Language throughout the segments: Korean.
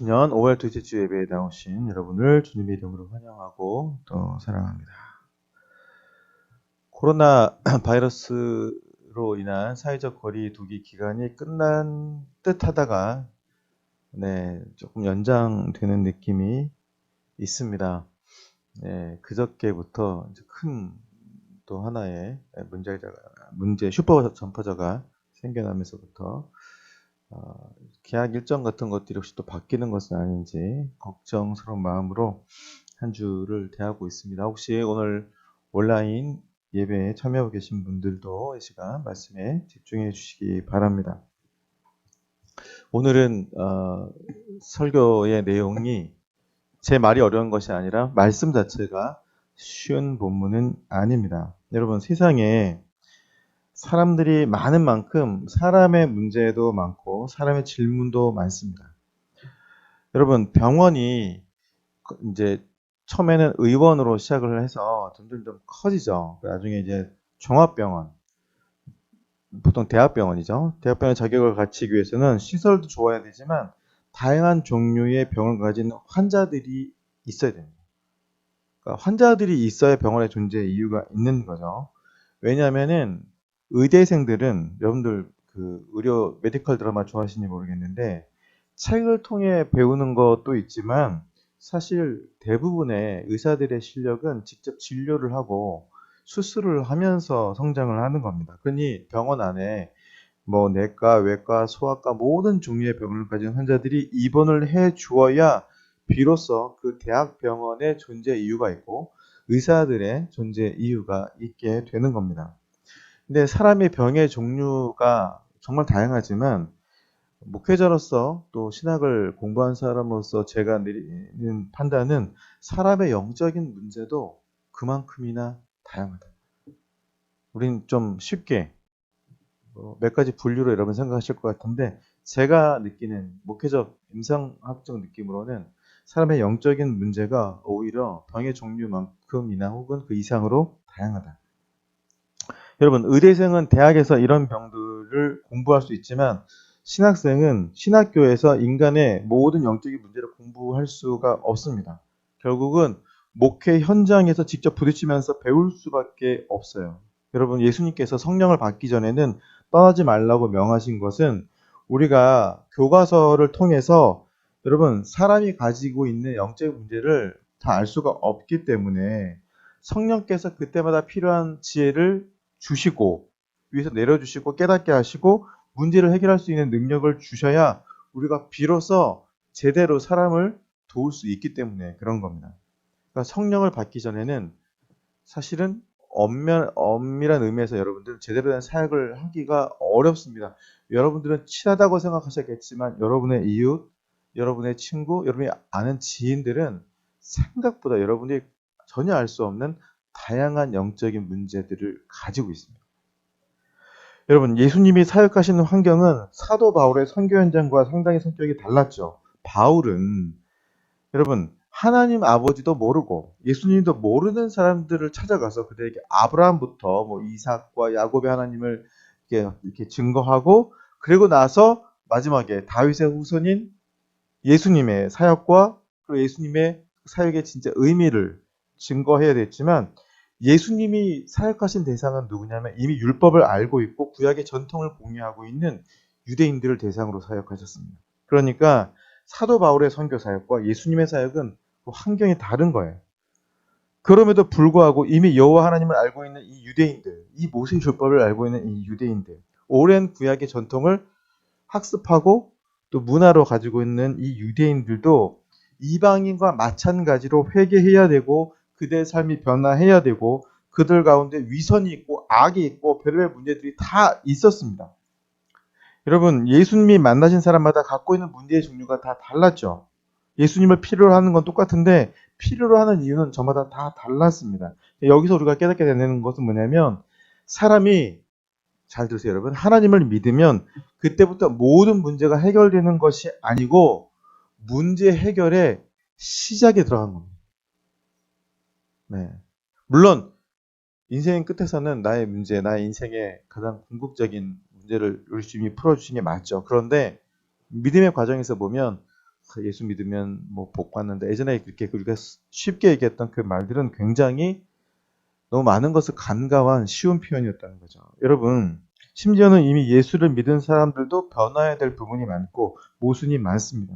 년 5월 둘째 주 예배에 나오신 여러분을 주님의 이름으로 환영하고 또 사랑합니다. 코로나 바이러스로 인한 사회적 거리 두기 기간이 끝난 듯 하다가 조금 연장되는 느낌이 있습니다. 그저께부터 이제 큰 또 하나의 문제 슈퍼 점퍼저가 생겨나면서부터 계약 일정 같은 것들이 혹시 또 바뀌는 것은 아닌지 걱정스러운 마음으로 한 주를 대하고 있습니다. 혹시 오늘 온라인 예배에 참여하고 계신 분들도 이 시간 말씀에 집중해 주시기 바랍니다. 오늘은 설교의 내용이 제 말이 어려운 것이 아니라 말씀 자체가 쉬운 본문은 아닙니다. 여러분, 세상에 사람들이 많은 만큼 사람의 문제도 많고 사람의 질문도 많습니다. 여러분, 병원이 이제 처음에는 의원으로 시작을 해서 점점 커지죠. 나중에 이제 종합병원, 보통 대학병원이죠. 대학병원 자격을 갖추기 위해서는 시설도 좋아야 되지만 다양한 종류의 병을 가진 환자들이 있어야 됩니다. 그러니까 환자들이 있어야 병원의 존재 이유가 있는 거죠. 왜냐하면은 의대생들은 여러분들 그 의료 메디컬 드라마 좋아하시는지 모르겠는데 책을 통해 배우는 것도 있지만 사실 대부분의 의사들의 실력은 직접 진료를 하고 수술을 하면서 성장을 하는 겁니다. 그러니 병원 안에 뭐 내과, 외과, 소아과 모든 종류의 병을 가진 환자들이 입원을 해 주어야 비로소 그 대학병원의 존재 이유가 있고 의사들의 존재 이유가 있게 되는 겁니다. 근데 사람의 병의 종류가 정말 다양하지만 목회자로서 또 신학을 공부한 사람으로서 제가 내리는 판단은 사람의 영적인 문제도 그만큼이나 다양하다. 우린 좀 쉽게 몇 가지 분류로 여러분 생각하실 것 같은데 제가 느끼는 목회적 임상학적 느낌으로는 사람의 영적인 문제가 오히려 병의 종류만큼이나 혹은 그 이상으로 다양하다. 여러분, 의대생은 대학에서 이런 병들을 공부할 수 있지만 신학생은 신학교에서 인간의 모든 영적인 문제를 공부할 수가 없습니다. 결국은 목회 현장에서 직접 부딪히면서 배울 수밖에 없어요. 여러분, 예수님께서 성령을 받기 전에는 떠나지 말라고 명하신 것은 우리가 교과서를 통해서 여러분 사람이 가지고 있는 영적 문제를 다 알 수가 없기 때문에 성령께서 그때마다 필요한 지혜를 주시고 위에서 내려주시고 깨닫게 하시고 문제를 해결할 수 있는 능력을 주셔야 우리가 비로소 제대로 사람을 도울 수 있기 때문에 그런 겁니다. 그러니까 성령을 받기 전에는 사실은 엄밀한 의미에서 여러분들 제대로 된 사역을 하기가 어렵습니다. 여러분들은 친하다고 생각하셨겠지만 여러분의 이웃, 여러분의 친구, 여러분이 아는 지인들은 생각보다 여러분이 전혀 알 수 없는 다양한 영적인 문제들을 가지고 있습니다. 여러분, 예수님이 사역하시는 환경은 사도 바울의 선교 현장과 상당히 성격이 달랐죠. 바울은 여러분 하나님 아버지도 모르고 예수님도 모르는 사람들을 찾아가서 그들에게 아브라함부터 뭐 이삭과 야곱의 하나님을 이렇게 증거하고 그리고 나서 마지막에 다윗의 후손인 예수님의 사역과 그리고 예수님의 사역의 진짜 의미를 증거해야 됐지만 예수님이 사역하신 대상은 누구냐면 이미 율법을 알고 있고 구약의 전통을 공유하고 있는 유대인들을 대상으로 사역하셨습니다. 그러니까 사도 바울의 선교 사역과 예수님의 사역은 환경이 다른 거예요. 그럼에도 불구하고 이미 여호와 하나님을 알고 있는 이 유대인들, 이 모세 율법을 알고 있는 이 유대인들, 오랜 구약의 전통을 학습하고 또 문화로 가지고 있는 이 유대인들도 이방인과 마찬가지로 회개해야 되고 그들의 삶이 변화해야 되고 그들 가운데 위선이 있고 악이 있고 별의별 문제들이 다 있었습니다. 여러분, 예수님이 만나신 사람마다 갖고 있는 문제의 종류가 다 달랐죠. 예수님을 필요로 하는 건 똑같은데 필요로 하는 이유는 저마다 다 달랐습니다. 여기서 우리가 깨닫게 되는 것은 뭐냐면 사람이 잘 들으세요, 여러분. 하나님을 믿으면 그때부터 모든 문제가 해결되는 것이 아니고 문제 해결의 시작에 들어간 겁니다. 네. 물론 인생 끝에서는 나의 문제, 나의 인생의 가장 궁극적인 문제를 우리 주님이 풀어주신 게 맞죠. 그런데 믿음의 과정에서 보면 예수 믿으면 뭐 복 받는다. 예전에 그렇게 우리가 쉽게 얘기했던 그 말들은 굉장히 너무 많은 것을 간과한 쉬운 표현이었다는 거죠. 여러분, 심지어는 이미 예수를 믿은 사람들도 변화해야 될 부분이 많고 모순이 많습니다.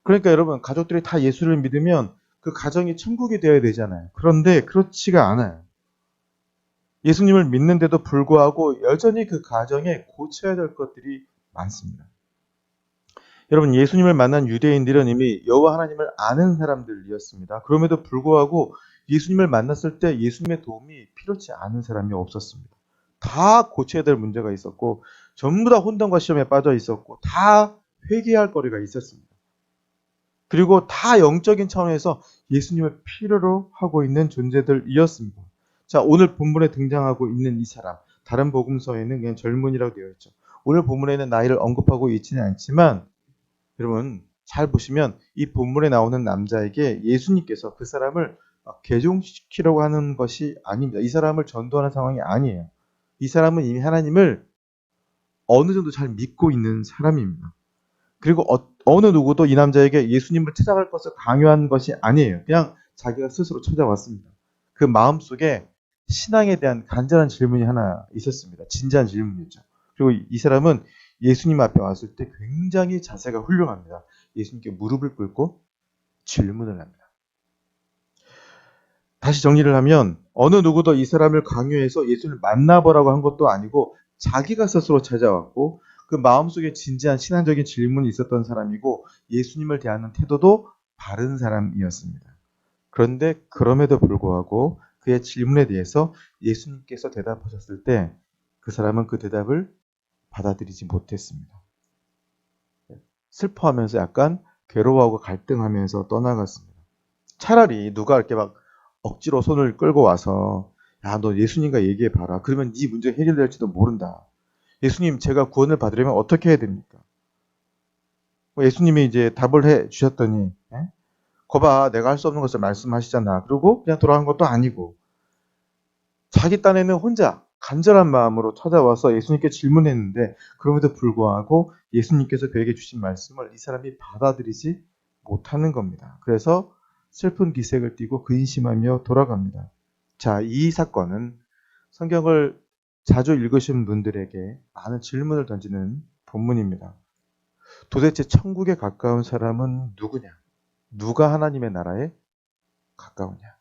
그러니까 여러분, 가족들이 다 예수를 믿으면 그 가정이 천국이 되어야 되잖아요. 그런데 그렇지가 않아요. 예수님을 믿는데도 불구하고 여전히 그 가정에 고쳐야 될 것들이 많습니다. 여러분, 예수님을 만난 유대인들은 이미 여호와 하나님을 아는 사람들이었습니다. 그럼에도 불구하고 예수님을 만났을 때 예수님의 도움이 필요치 않은 사람이 없었습니다. 다 고쳐야 될 문제가 있었고 전부 다 혼돈과 시험에 빠져 있었고 다 회개할 거리가 있었습니다. 그리고 다 영적인 차원에서 예수님을 필요로 하고 있는 존재들이었습니다. 자, 오늘 본문에 등장하고 있는 이 사람, 다른 복음서에는 그냥 젊은이라고 되어 있죠. 오늘 본문에는 나이를 언급하고 있지는 않지만 여러분 잘 보시면 이 본문에 나오는 남자에게 예수님께서 그 사람을 개종시키려고 하는 것이 아닙니다. 이 사람을 전도하는 상황이 아니에요. 이 사람은 이미 하나님을 어느 정도 잘 믿고 있는 사람입니다. 그리고 어느 누구도 이 남자에게 예수님을 찾아갈 것을 강요한 것이 아니에요. 그냥 자기가 스스로 찾아왔습니다. 그 마음속에 신앙에 대한 간절한 질문이 하나 있었습니다. 진지한 질문이었죠. 그리고 이 사람은 예수님 앞에 왔을 때 굉장히 자세가 훌륭합니다. 예수님께 무릎을 꿇고 질문을 합니다. 다시 정리를 하면 어느 누구도 이 사람을 강요해서 예수를 만나보라고 한 것도 아니고 자기가 스스로 찾아왔고 그 마음속에 진지한 신앙적인 질문이 있었던 사람이고 예수님을 대하는 태도도 바른 사람이었습니다. 그런데 그럼에도 불구하고 그의 질문에 대해서 예수님께서 대답하셨을 때 그 사람은 그 대답을 받아들이지 못했습니다. 슬퍼하면서 약간 괴로워하고 갈등하면서 떠나갔습니다. 차라리 누가 이렇게 막 억지로 손을 끌고 와서 야, 너 예수님과 얘기해 봐라. 그러면 네 문제 해결될지도 모른다. 예수님, 제가 구원을 받으려면 어떻게 해야 됩니까? 예수님이 이제 답을 해 주셨더니 거봐, 내가 할 수 없는 것을 말씀하시잖아. 그리고 그냥 돌아간 것도 아니고 자기 딴에는 혼자 간절한 마음으로 찾아와서 예수님께 질문했는데 그럼에도 불구하고 예수님께서 그에게 주신 말씀을 이 사람이 받아들이지 못하는 겁니다. 그래서 슬픈 기색을 띠고 근심하며 돌아갑니다. 자, 이 사건은 성경을 자주 읽으신 분들에게 많은 질문을 던지는 본문입니다. 도대체 천국에 가까운 사람은 누구냐? 누가 하나님의 나라에 가까우냐?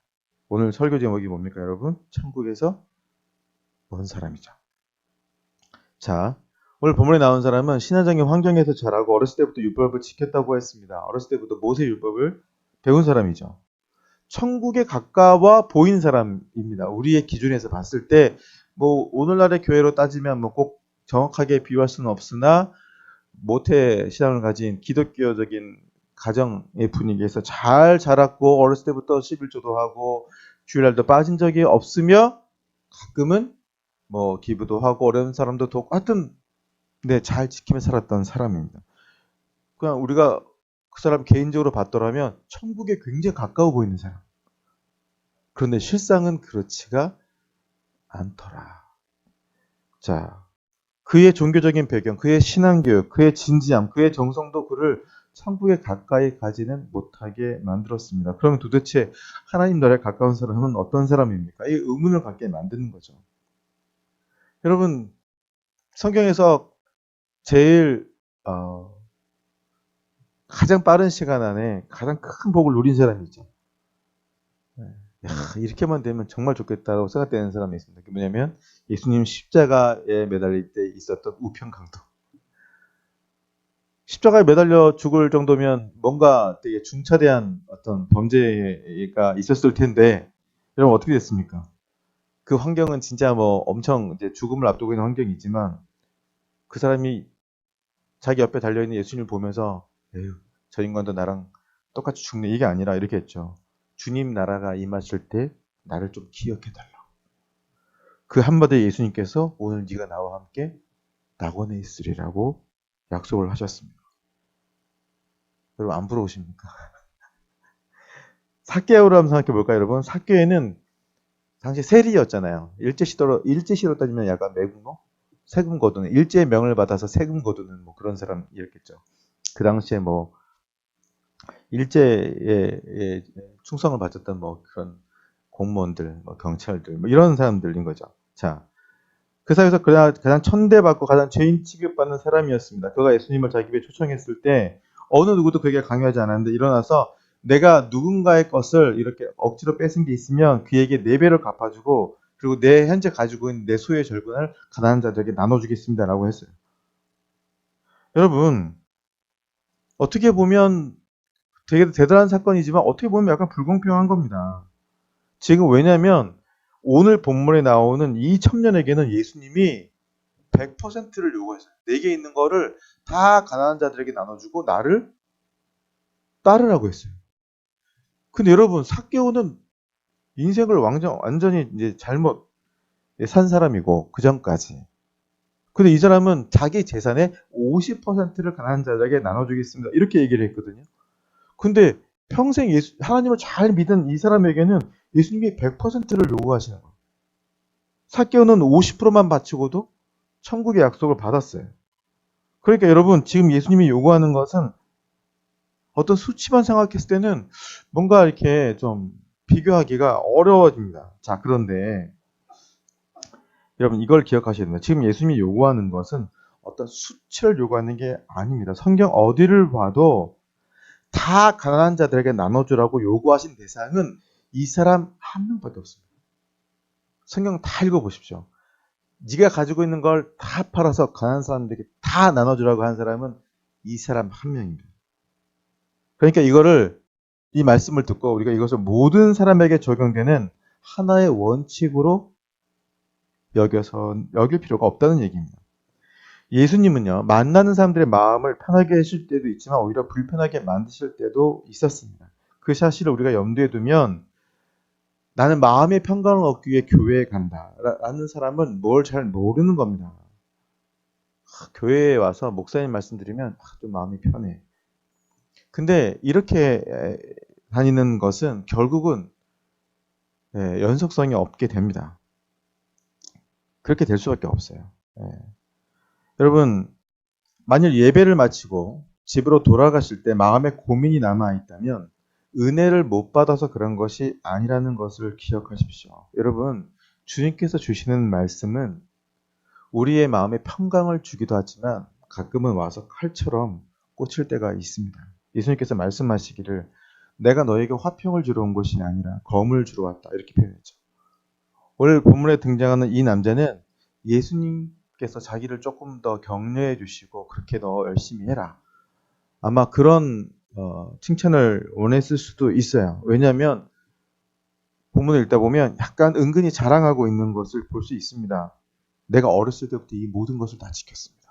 오늘 설교 제목이 뭡니까, 여러분? 천국에서 먼 사람이죠. 자, 오늘 본문에 나온 사람은 신화적인 환경에서 자라고 어렸을 때부터 율법을 지켰다고 했습니다. 어렸을 때부터 모세 율법을 배운 사람이죠. 천국에 가까워 보인 사람입니다. 우리의 기준에서 봤을 때 뭐 오늘날의 교회로 따지면 뭐 꼭 정확하게 비유할 수는 없으나 모태 신앙을 가진 기독교적인 가정의 분위기에서 잘 자랐고 어렸을 때부터 11조도 하고 주일날도 빠진 적이 없으며 가끔은 뭐 기부도 하고 어려운 사람도 돕고 하여튼 네, 잘 지키며 살았던 사람입니다. 그냥 우리가 그 사람 개인적으로 봤더라면 천국에 굉장히 가까워 보이는 사람. 그런데 실상은 그렇지가 않더라. 자, 그의 종교적인 배경, 그의 신앙교육, 그의 진지함, 그의 정성도 그를 천국에 가까이 가지는 못하게 만들었습니다. 그러면 도대체 하나님 나라에 가까운 사람은 어떤 사람입니까? 이 의문을 갖게 만드는 거죠. 여러분, 성경에서 제일 가장 빠른 시간 안에 가장 큰 복을 누린 사람이 있죠. 야, 이렇게만 되면 정말 좋겠다고 생각되는 사람이 있습니다. 그게 뭐냐면 예수님 십자가에 매달릴 때 있었던 우편강도. 십자가에 매달려 죽을 정도면 뭔가 되게 중차대한 어떤 범죄가 있었을 텐데 여러분 어떻게 됐습니까? 그 환경은 진짜 뭐 엄청 이제 죽음을 앞두고 있는 환경이지만 그 사람이 자기 옆에 달려있는 예수님을 보면서 에휴, 저 인간도 나랑 똑같이 죽네 이게 아니라 이렇게 했죠. 주님 나라가 임하실 때 나를 좀 기억해달라. 그 한마디에 예수님께서 오늘 네가 나와 함께 낙원에 있으리라고 약속을 하셨습니다. 여러분 안 부러우십니까? 삭개오를 한번 생각해 볼까요, 여러분? 삭개오는 당시 세리였잖아요. 일제시로 따지면 약간 매국노? 세금 거두는 일제의 명을 받아서 세금 거두는 뭐 그런 사람이었겠죠. 그 당시에 뭐 일제에 충성을 바쳤던 뭐 그런 공무원들, 뭐 경찰들, 뭐 이런 사람들인 거죠. 자, 그 사회에서 가장 천대받고 가장 죄인 취급받는 사람이었습니다. 그가 예수님을 자기 집에 초청했을 때 어느 누구도 그에게 강요하지 않았는데 일어나서 내가 누군가의 것을 이렇게 억지로 뺏은 게 있으면 그에게 4배를 갚아주고 그리고 내 현재 가지고 있는 내 소유의 절반을 가난한 자들에게 나눠주겠습니다라고 했어요. 여러분, 어떻게 보면 되게 대단한 사건이지만 어떻게 보면 약간 불공평한 겁니다. 지금 왜냐하면 오늘 본문에 나오는 이 청년에게는 예수님이 100%를 요구했어요. 내게 있는 거를 다 가난한 자들에게 나눠주고 나를 따르라고 했어요. 근데 여러분, 삭개오는 인생을 완전히 이제 잘못 산 사람이고 그 전까지. 근데 이 사람은 자기 재산의 50%를 가난한 자들에게 나눠주겠습니다. 이렇게 얘기를 했거든요. 근데 평생 하나님을 잘 믿은 이 사람에게는 예수님이 100%를 요구하시는 거예요. 삭개오는 50%만 바치고도 천국의 약속을 받았어요. 그러니까 여러분, 지금 예수님이 요구하는 것은 어떤 수치만 생각했을 때는 뭔가 이렇게 좀 비교하기가 어려워집니다. 자, 그런데 여러분 이걸 기억하셔야 됩니다. 지금 예수님이 요구하는 것은 어떤 수치를 요구하는 게 아닙니다. 성경 어디를 봐도 다 가난한 자들에게 나눠주라고 요구하신 대상은 이 사람 한 명밖에 없습니다. 성경 다 읽어보십시오. 네가 가지고 있는 걸 다 팔아서 가난한 사람들에게 다 나눠주라고 한 사람은 이 사람 한 명입니다. 그러니까 이 말씀을 듣고 우리가 이것을 모든 사람에게 적용되는 하나의 원칙으로 여길 필요가 없다는 얘기입니다. 예수님은요, 만나는 사람들의 마음을 편하게 하실 때도 있지만 오히려 불편하게 만드실 때도 있었습니다. 그 사실을 우리가 염두에 두면 나는 마음의 평강을 얻기 위해 교회에 간다 라는 사람은 뭘 잘 모르는 겁니다. 교회에 와서 목사님 말씀드리면 좀 마음이 편해. 근데 이렇게 다니는 것은 결국은 연속성이 없게 됩니다. 그렇게 될 수밖에 없어요. 여러분, 만일 예배를 마치고 집으로 돌아가실 때 마음에 고민이 남아있다면 은혜를 못 받아서 그런 것이 아니라는 것을 기억하십시오. 여러분, 주님께서 주시는 말씀은 우리의 마음에 평강을 주기도 하지만 가끔은 와서 칼처럼 꽂힐 때가 있습니다. 예수님께서 말씀하시기를 내가 너에게 화평을 주러 온 것이 아니라 검을 주러 왔다 이렇게 표현했죠. 오늘 본문에 등장하는 이 남자는 예수님께서 자기를 조금 더 격려해 주시고 그렇게 너 열심히 해라. 아마 그런 칭찬을 원했을 수도 있어요. 왜냐하면 본문을 읽다 보면 약간 은근히 자랑하고 있는 것을 볼 수 있습니다. 내가 어렸을 때부터 이 모든 것을 다 지켰습니다.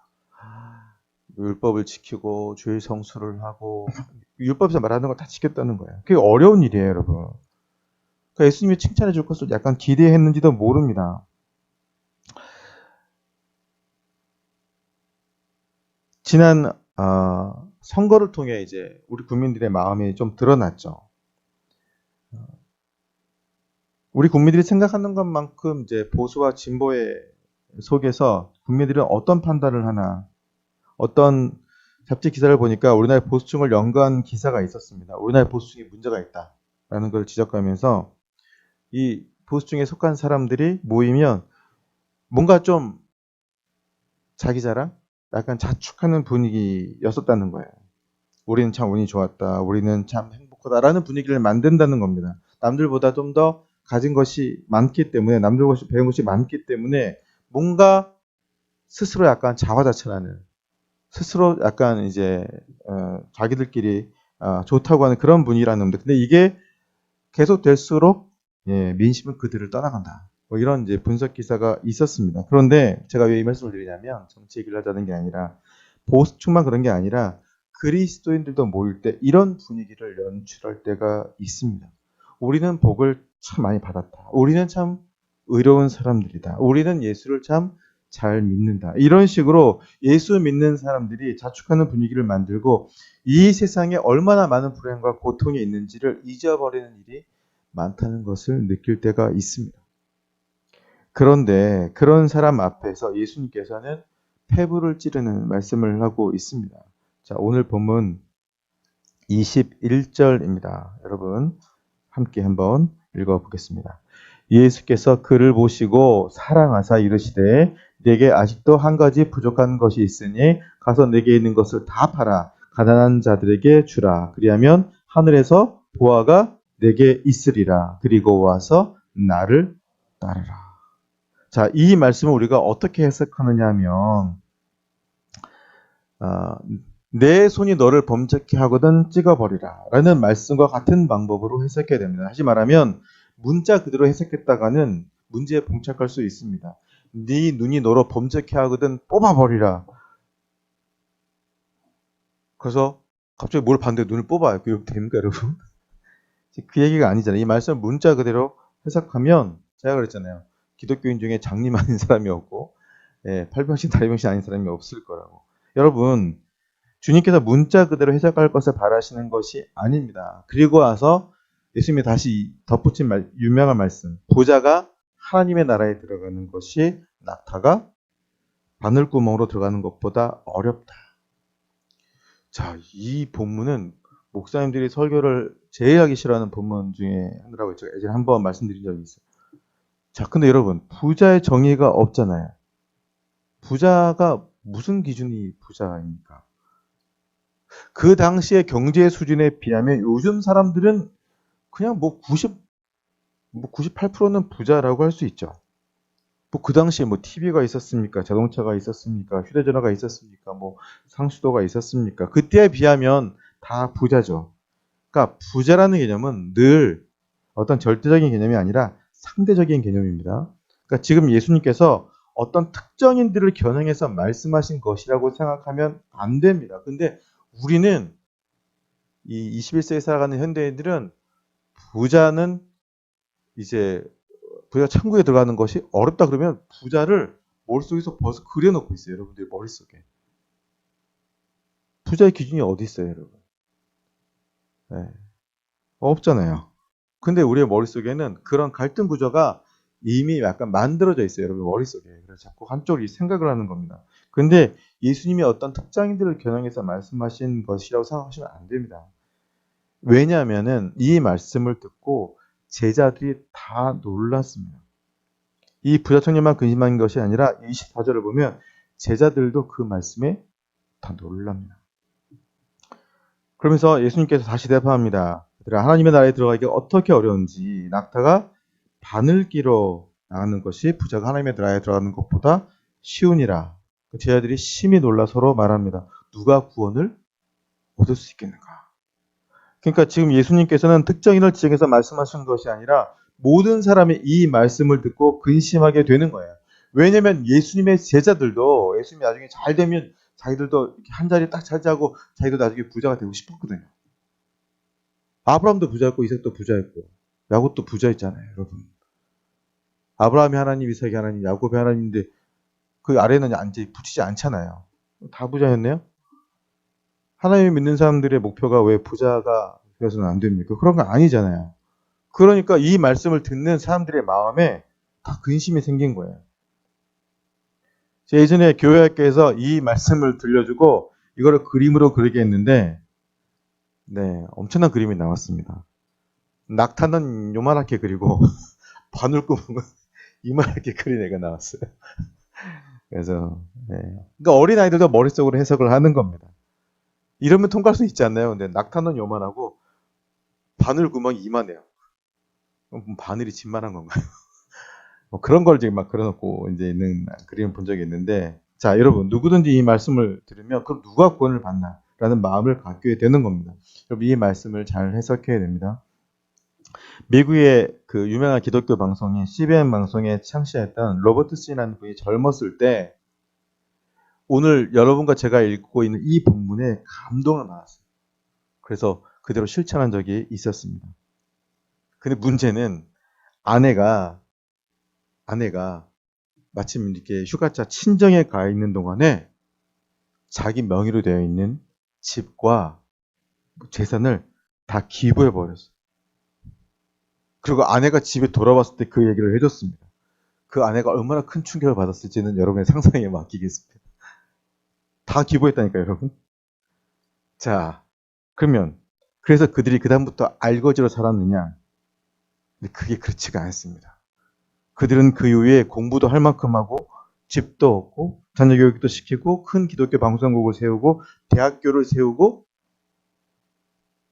율법을 지키고 주일 성수를 하고 율법에서 말하는 걸 다 지켰다는 거예요. 그게 어려운 일이에요, 여러분. 그러니까 예수님이 칭찬해 줄 것을 약간 기대했는지도 모릅니다. 지난 선거를 통해 이제 우리 국민들의 마음이 좀 드러났죠. 우리 국민들이 생각하는 것만큼 이제 보수와 진보의 속에서 국민들은 어떤 판단을 하나, 어떤 잡지 기사를 보니까 우리나라 보수층을 연구한 기사가 있었습니다. 우리나라 보수층에 문제가 있다라는 걸 지적하면서 이 보수층에 속한 사람들이 모이면 뭔가 좀 자기 자랑, 약간 자축하는 분위기였었다는 거예요. 우리는 참 운이 좋았다. 우리는 참 행복하다라는 분위기를 만든다는 겁니다. 남들보다 좀 더 가진 것이 많기 때문에, 남들보다 배운 것이 많기 때문에 뭔가 스스로 약간 자화자찬하는, 스스로 약간 이제 자기들끼리 좋다고 하는 그런 분위기라는 겁니다. 근데 이게 계속될수록 민심은 그들을 떠나간다. 뭐 이런 이제 분석 기사가 있었습니다. 그런데 제가 왜 이 말씀을 드리냐면 정치 얘기를 하자는 게 아니라 보수층만 그런 게 아니라 그리스도인들도 모일 때 이런 분위기를 연출할 때가 있습니다. 우리는 복을 참 많이 받았다. 우리는 참 의로운 사람들이다. 우리는 예수를 참 잘 믿는다. 이런 식으로 예수 믿는 사람들이 자축하는 분위기를 만들고 이 세상에 얼마나 많은 불행과 고통이 있는지를 잊어버리는 일이 많다는 것을 느낄 때가 있습니다. 그런데 그런 사람 앞에서 예수님께서는 폐부를 찌르는 말씀을 하고 있습니다. 자, 오늘 본문 21절입니다. 여러분 함께 한번 읽어보겠습니다. 예수께서 그를 보시고 사랑하사 이르시되 내게 아직도 한 가지 부족한 것이 있으니 가서 내게 있는 것을 다 팔아 가난한 자들에게 주라. 그리하면 하늘에서 보화가 내게 있으리라. 그리고 와서 나를 따르라. 자, 이 말씀을 우리가 어떻게 해석하느냐 하면 내 손이 너를 범죄케 하거든 찍어버리라 라는 말씀과 같은 방법으로 해석해야 됩니다. 다시 말하면 문자 그대로 해석했다가는 문제에 봉착할 수 있습니다. 네 눈이 너로 범죄케 하거든 뽑아버리라. 그래서 갑자기 뭘 봤는데 눈을 뽑아요. 그게 됩니까 여러분? 그 얘기가 아니잖아요. 이 말씀 문자 그대로 해석하면 제가 그랬잖아요. 기독교인 중에 장님 아닌 사람이 없고 팔병신 다리병신 아닌 사람이 없을 거라고. 여러분 주님께서 문자 그대로 해석할 것을 바라시는 것이 아닙니다. 그리고 와서 예수님이 다시 덧붙인 유명한 말씀. 부자가 하나님의 나라에 들어가는 것이 낙타가 바늘구멍으로 들어가는 것보다 어렵다. 자, 이 본문은 목사님들이 설교를 제일 하기 싫어하는 본문 중에 하나라고 제가 예전에 한번 말씀드린 적이 있어요. 자, 근데 여러분 부자의 정의가 없잖아요. 부자가 무슨 기준이 부자입니까? 그 당시의 경제 수준에 비하면 요즘 사람들은 그냥 98%는 부자라고 할 수 있죠. 그 당시에 TV가 있었습니까? 자동차가 있었습니까? 휴대전화가 있었습니까? 상수도가 있었습니까? 그때에 비하면 다 부자죠. 그러니까 부자라는 개념은 늘 어떤 절대적인 개념이 아니라 상대적인 개념입니다. 그러니까 지금 예수님께서 어떤 특정인들을 겨냥해서 말씀하신 것이라고 생각하면 안 됩니다. 근데 우리는 이 21세기에 살아가는 현대인들은 부자는 이제 부자 천국에 들어가는 것이 어렵다 그러면 부자를 머릿속에서 벌써 그려놓고 있어요. 여러분들 머릿속에. 부자의 기준이 어디 있어요, 여러분? 네. 없잖아요. 근데 우리의 머릿속에는 그런 갈등 구조가 이미 약간 만들어져 있어요. 여러분 머릿속에. 그래서 자꾸 한쪽이 생각을 하는 겁니다. 근데 예수님이 어떤 특정인들을 겨냥해서 말씀하신 것이라고 생각하시면 안 됩니다. 왜냐하면은 이 말씀을 듣고 제자들이 다 놀랐습니다. 이 부자 청년만 근심한 것이 아니라 24절을 보면 제자들도 그 말씀에 다 놀랍니다. 그러면서 예수님께서 다시 대답합니다. 하나님의 나라에 들어가기가 어떻게 어려운지 낙타가 바늘 끼러 나가는 것이 부자가 하나님의 나라에 들어가는 것보다 쉬우니라. 제자들이 심히 놀라 서로 말합니다. 누가 구원을 얻을 수 있겠는가? 그러니까 지금 예수님께서는 특정인을 지정해서 말씀하시는 것이 아니라 모든 사람이 이 말씀을 듣고 근심하게 되는 거예요. 왜냐하면 예수님의 제자들도 예수님이 나중에 잘 되면 자기들도 한 자리 딱 차지하고 자기도 나중에 부자가 되고 싶었거든요. 아브라함도 부자였고 이삭도 부자였고 야곱도 부자였잖아요, 여러분. 아브라함이 하나님, 이삭이 하나님, 야곱이 하나님인데 그 아래는 붙이지 않잖아요. 다 부자였네요. 하나님을 믿는 사람들의 목표가 왜 부자가 되어서는 안 됩니까? 그런 건 아니잖아요. 그러니까 이 말씀을 듣는 사람들의 마음에 다 근심이 생긴 거예요. 예전에 교회학교에서 이 말씀을 들려주고 이거를 그림으로 그리게 했는데 엄청난 그림이 나왔습니다. 낙타는 요만하게 그리고 바늘구멍은 이만하게 그린 애가 나왔어요. 그래서 그러니까 어린아이들도 머릿속으로 해석을 하는 겁니다. 이러면 통과할 수 있지 않나요? 근데 낙타는 요만하고 바늘구멍이 이만해요. 그럼 바늘이 진만한 건가요? 그런 걸 지금 막 그려놓고 이제 있는 그림을 본 적이 있는데, 자, 여러분, 누구든지 이 말씀을 들으면 그럼 누가 구원을 받나? 라는 마음을 갖게 되는 겁니다. 여러분, 이 말씀을 잘 해석해야 됩니다. 미국의 그 유명한 기독교 방송인 CBN 방송에 창시했던 로버트 씨라는 분이 젊었을 때 오늘 여러분과 제가 읽고 있는 이 본문에 감동을 받았어요. 그래서 그대로 실천한 적이 있었습니다. 근데 문제는 아내가 마침 이렇게 휴가차 친정에 가 있는 동안에 자기 명의로 되어 있는 집과 재산을 다 기부해 버렸어요. 그리고 아내가 집에 돌아왔을 때 그 얘기를 해줬습니다. 그 아내가 얼마나 큰 충격을 받았을지는 여러분의 상상에 맡기겠습니다. 다 기부했다니까요, 여러분. 자, 그러면 그래서 그들이 그다음부터 알거지로 살았느냐? 근데 그게 그렇지가 않습니다. 그들은 그 이후에 공부도 할 만큼 하고 집도 얻고 자녀 교육도 시키고 큰 기독교 방송국을 세우고 대학교를 세우고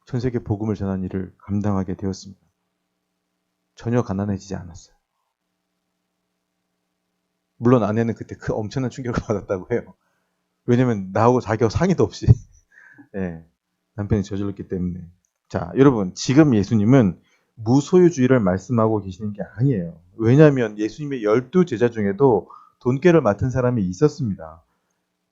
전 세계 복음을 전하는 일을 감당하게 되었습니다. 전혀 가난해지지 않았어요. 물론 아내는 그때 그 엄청난 충격을 받았다고 해요. 왜냐면 나하고 자기하고 상의도 없이 예, 남편이 저질렀기 때문에. 자, 여러분 지금 예수님은 무소유주의를 말씀하고 계시는 게 아니에요. 왜냐하면 예수님의 12제자 중에도 돈깨를 맡은 사람이 있었습니다.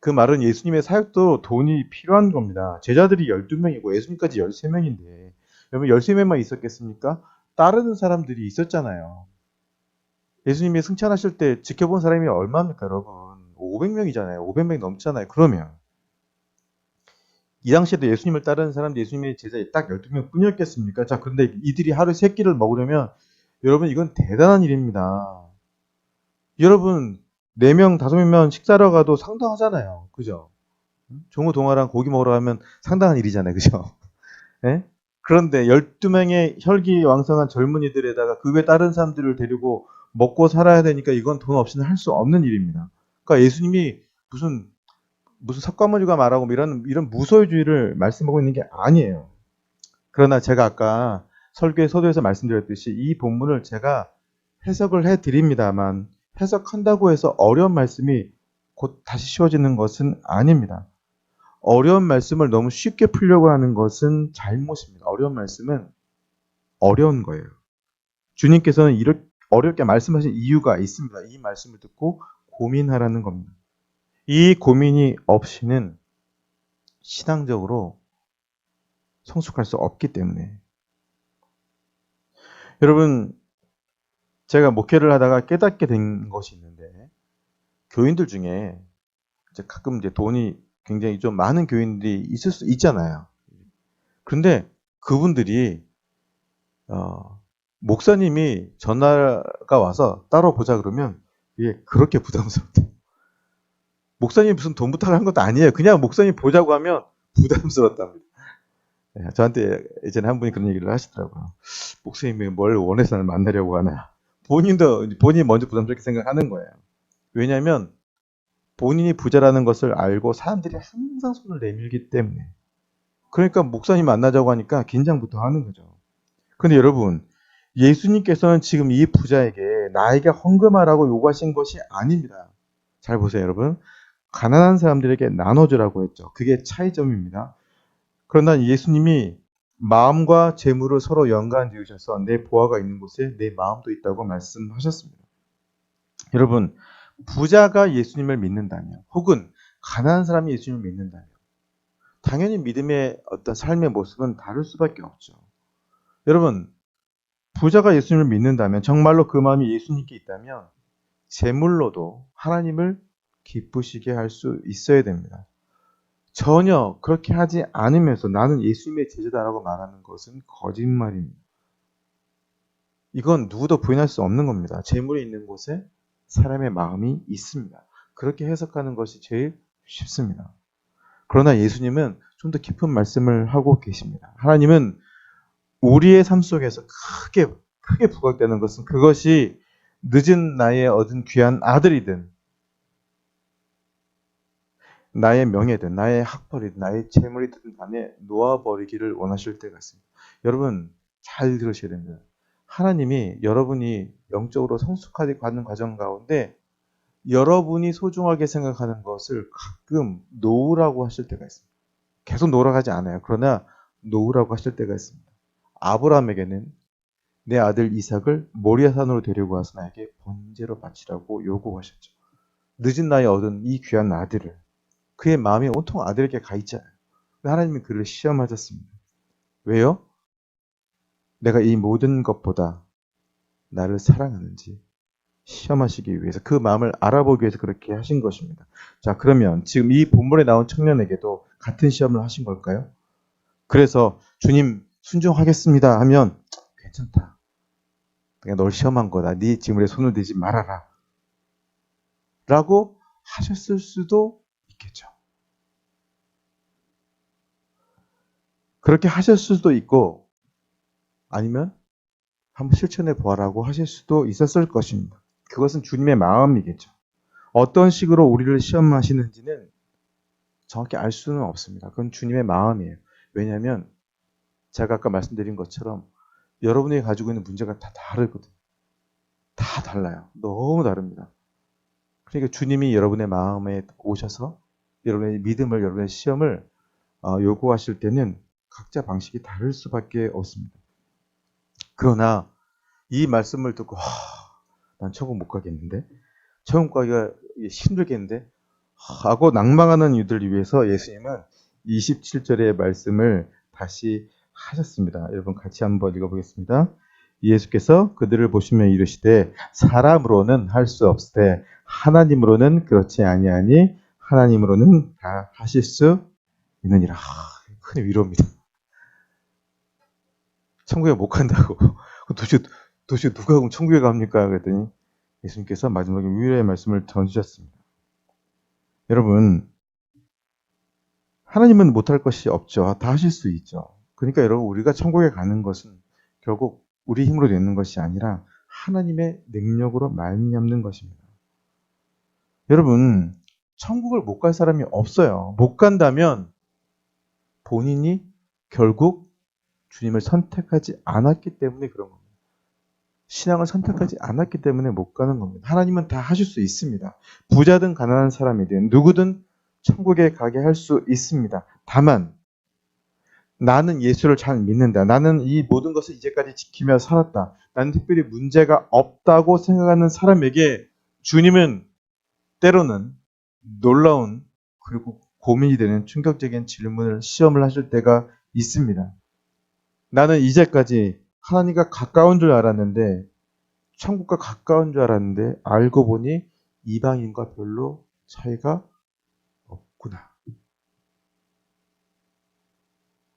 그 말은 예수님의 사역도 돈이 필요한 겁니다. 제자들이 12명이고 예수님까지 13명인데 여러분 13명만 있었겠습니까? 따르는 사람들이 있었잖아요. 예수님이 승천하실 때 지켜본 사람이 얼마입니까, 여러분? 500명이잖아요. 500명이 넘잖아요. 그러면 이 당시에도 예수님을 따르는 사람들, 예수님의 제자에 딱 12명 뿐이었겠습니까? 자, 근데 이들이 하루에 3끼를 먹으려면 여러분 이건 대단한 일입니다. 여러분 4명, 5명 식사하러 가도 상당하잖아요. 그죠? 종우 동아랑 고기 먹으러 가면 상당한 일이잖아요. 그죠? 예? 그런데 12명의 혈기왕성한 젊은이들에다가 그 외 다른 사람들을 데리고 먹고 살아야 되니까 이건 돈 없이는 할 수 없는 일입니다. 그러니까 예수님이 무슨 석가모니가 말하고 뭐 이런 무소유주의를 말씀하고 있는 게 아니에요. 그러나 제가 아까 설교의 서두에서 말씀드렸듯이 이 본문을 제가 해석을 해 드립니다만 해석한다고 해서 어려운 말씀이 곧 다시 쉬워지는 것은 아닙니다. 어려운 말씀을 너무 쉽게 풀려고 하는 것은 잘못입니다. 어려운 말씀은 어려운 거예요. 주님께서는 이렇게 어렵게 말씀하신 이유가 있습니다. 이 말씀을 듣고 고민하라는 겁니다. 이 고민이 없이는 신앙적으로 성숙할 수 없기 때문에. 여러분, 제가 목회를 하다가 깨닫게 된 것이 있는데, 교인들 중에 이제 가끔 이제 돈이 굉장히 좀 많은 교인들이 있을 수 있잖아요. 그런데 그분들이 목사님이 전화가 와서 따로 보자 그러면 이게 그렇게 부담스럽대요. 목사님이 무슨 돈 부탁을 한 것도 아니에요. 그냥 목사님 보자고 하면 부담스럽답니다. 저한테 예전에 한 분이 그런 얘기를 하시더라고요. 목사님이 뭘 원해서 나를 만나려고 하나. 본인이 먼저 부담스럽게 생각하는 거예요. 왜냐하면 본인이 부자라는 것을 알고 사람들이 항상 손을 내밀기 때문에. 그러니까 목사님 만나자고 하니까 긴장부터 하는 거죠. 근데 여러분, 예수님께서는 지금 이 부자에게 나에게 헌금하라고 요구하신 것이 아닙니다. 잘 보세요, 여러분. 가난한 사람들에게 나눠주라고 했죠. 그게 차이점입니다. 그러나 예수님이 마음과 재물을 서로 연관 지으셔서 내 보화가 있는 곳에 내 마음도 있다고 말씀하셨습니다. 여러분, 부자가 예수님을 믿는다면, 혹은 가난한 사람이 예수님을 믿는다면, 당연히 믿음의 어떤 삶의 모습은 다를 수밖에 없죠. 여러분, 부자가 예수님을 믿는다면, 정말로 그 마음이 예수님께 있다면, 재물로도 하나님을 기쁘시게 할 수 있어야 됩니다. 전혀 그렇게 하지 않으면서 나는 예수님의 제자다라고 말하는 것은 거짓말입니다. 이건 누구도 부인할 수 없는 겁니다. 재물이 있는 곳에 사람의 마음이 있습니다. 그렇게 해석하는 것이 제일 쉽습니다. 그러나 예수님은 좀 더 깊은 말씀을 하고 계십니다. 하나님은 우리의 삶 속에서 크게 부각되는 것은 그것이 늦은 나이에 얻은 귀한 아들이든 나의 명예든 나의 학벌이든 나의 재물이든 간에 놓아버리기를 원하실 때가 있습니다. 여러분 잘 들으셔야 됩니다. 하나님이 여러분이 영적으로 성숙하게 가는 과정 가운데 여러분이 소중하게 생각하는 것을 가끔 놓으라고 하실 때가 있습니다. 계속 놓으라고 하지 않아요. 그러나 놓으라고 하실 때가 있습니다. 아브라함에게는 내 아들 이삭을 모리아산으로 데리고 와서 나에게 번제로 바치라고 요구하셨죠. 늦은 나이에 얻은 이 귀한 아들을 그의 마음이 온통 아들에게 가 있잖아요. 하나님이 그를 시험하셨습니다. 왜요? 내가 이 모든 것보다 나를 사랑하는지 시험하시기 위해서 그 마음을 알아보기 위해서 그렇게 하신 것입니다. 자, 그러면 지금 이 본문에 나온 청년에게도 같은 시험을 하신 걸까요? 그래서 주님 순종하겠습니다 하면 괜찮다. 내가 널 시험한 거다. 네 지물에 손을 대지 말아라. 라고 하셨을 수도 있겠죠. 그렇게 하실 수도 있고 아니면 한번 실천해 보아라고 하실 수도 있었을 것입니다. 그것은 주님의 마음이겠죠. 어떤 식으로 우리를 시험하시는지는 정확히 알 수는 없습니다. 그건 주님의 마음이에요. 왜냐하면 제가 아까 말씀드린 것처럼 여러분이 가지고 있는 문제가 다 다르거든요. 다 달라요. 너무 다릅니다. 그러니까 주님이 여러분의 마음에 오셔서 여러분의 믿음을, 여러분의 시험을 요구하실 때는 각자 방식이 다를 수밖에 없습니다. 그러나 이 말씀을 듣고 난 천국 못 가겠는데? 천국 가기가 힘들겠는데? 하고 낭망하는 이들을 위해서 예수님은 27절의 말씀을 다시 하셨습니다. 여러분 같이 한번 읽어보겠습니다. 예수께서 그들을 보시며 이르시되 사람으로는 할 수 없으되 하나님으로는 그렇지 아니하니 하나님으로는 다 하실 수 있느니라. 큰 위로입니다. 천국에 못 간다고. 도대체 누가 그럼 천국에 갑니까? 그랬더니 예수님께서 마지막에 위로의 말씀을 던지셨습니다. 여러분, 하나님은 못할 것이 없죠. 다 하실 수 있죠. 그러니까 여러분, 우리가 천국에 가는 것은 결국 우리 힘으로 되는 것이 아니라 하나님의 능력으로 말미암는 것입니다. 여러분, 천국을 못 갈 사람이 없어요. 못 간다면 본인이 결국 주님을 선택하지 않았기 때문에 그런 겁니다. 신앙을 선택하지 않았기 때문에 못 가는 겁니다. 하나님은 다 하실 수 있습니다. 부자든 가난한 사람이든 누구든 천국에 가게 할 수 있습니다. 다만 나는 예수를 잘 믿는다. 나는 이 모든 것을 이제까지 지키며 살았다. 나는 특별히 문제가 없다고 생각하는 사람에게 주님은 때로는 놀라운 그리고 고민이 되는 충격적인 질문을 시험을 하실 때가 있습니다. 나는 이제까지 하나님과 가까운 줄 알았는데 천국과 가까운 줄 알았는데 알고 보니 이방인과 별로 차이가 없구나.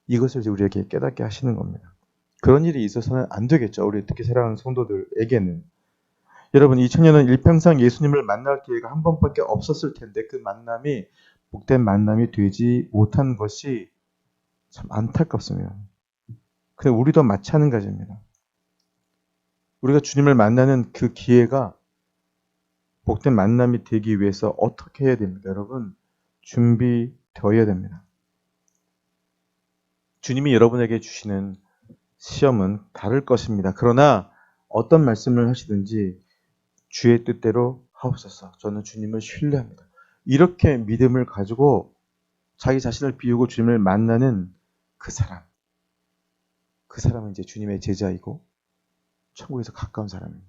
이것을 이제 우리에게 깨닫게 하시는 겁니다. 그런 일이 있어서는 안 되겠죠. 우리 특히 사랑하는 성도들에게는. 여러분, 2000년은 일평생 예수님을 만날 기회가 한 번밖에 없었을 텐데 그 만남이 복된 만남이 되지 못한 것이 참 안타깝습니다. 근데 우리도 마찬가지입니다. 우리가 주님을 만나는 그 기회가 복된 만남이 되기 위해서 어떻게 해야 됩니까? 여러분, 준비되어야 됩니다. 주님이 여러분에게 주시는 시험은 다를 것입니다. 그러나 어떤 말씀을 하시든지 주의 뜻대로 하옵소서. 저는 주님을 신뢰합니다. 이렇게 믿음을 가지고 자기 자신을 비우고 주님을 만나는 그 사람은 이제 주님의 제자이고 천국에서 가까운 사람입니다.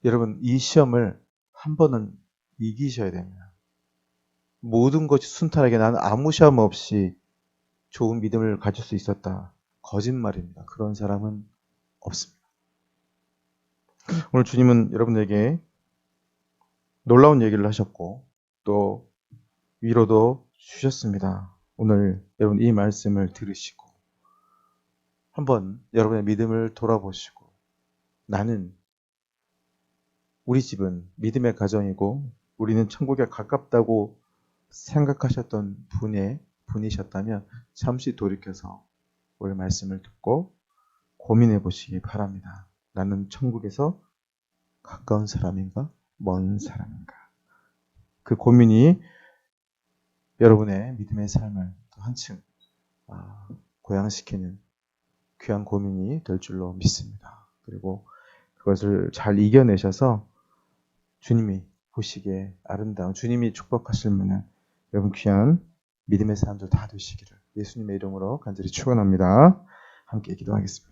여러분, 이 시험을 한 번은 이기셔야 됩니다. 모든 것이 순탄하게 나는 아무 시험 없이 좋은 믿음을 가질 수 있었다. 거짓말입니다. 그런 사람은 없습니다. 오늘 주님은 여러분에게 놀라운 얘기를 하셨고 또 위로도 주셨습니다. 오늘 여러분 이 말씀을 들으시고 한번 여러분의 믿음을 돌아보시고 나는 우리 집은 믿음의 가정이고 우리는 천국에 가깝다고 생각하셨던 분이셨다면 잠시 돌이켜서 오늘 말씀을 듣고 고민해 보시기 바랍니다. 나는 천국에서 가까운 사람인가? 먼 사람인가? 그 고민이 여러분의 믿음의 삶을 또 한층 고양시키는 귀한 고민이 될 줄로 믿습니다. 그리고 그것을 잘 이겨내셔서 주님이 보시기에 아름다운 주님이 축복하실 만한 여러분 귀한 믿음의 사람들 다 되시기를 예수님의 이름으로 간절히 축원합니다. 함께 기도하겠습니다.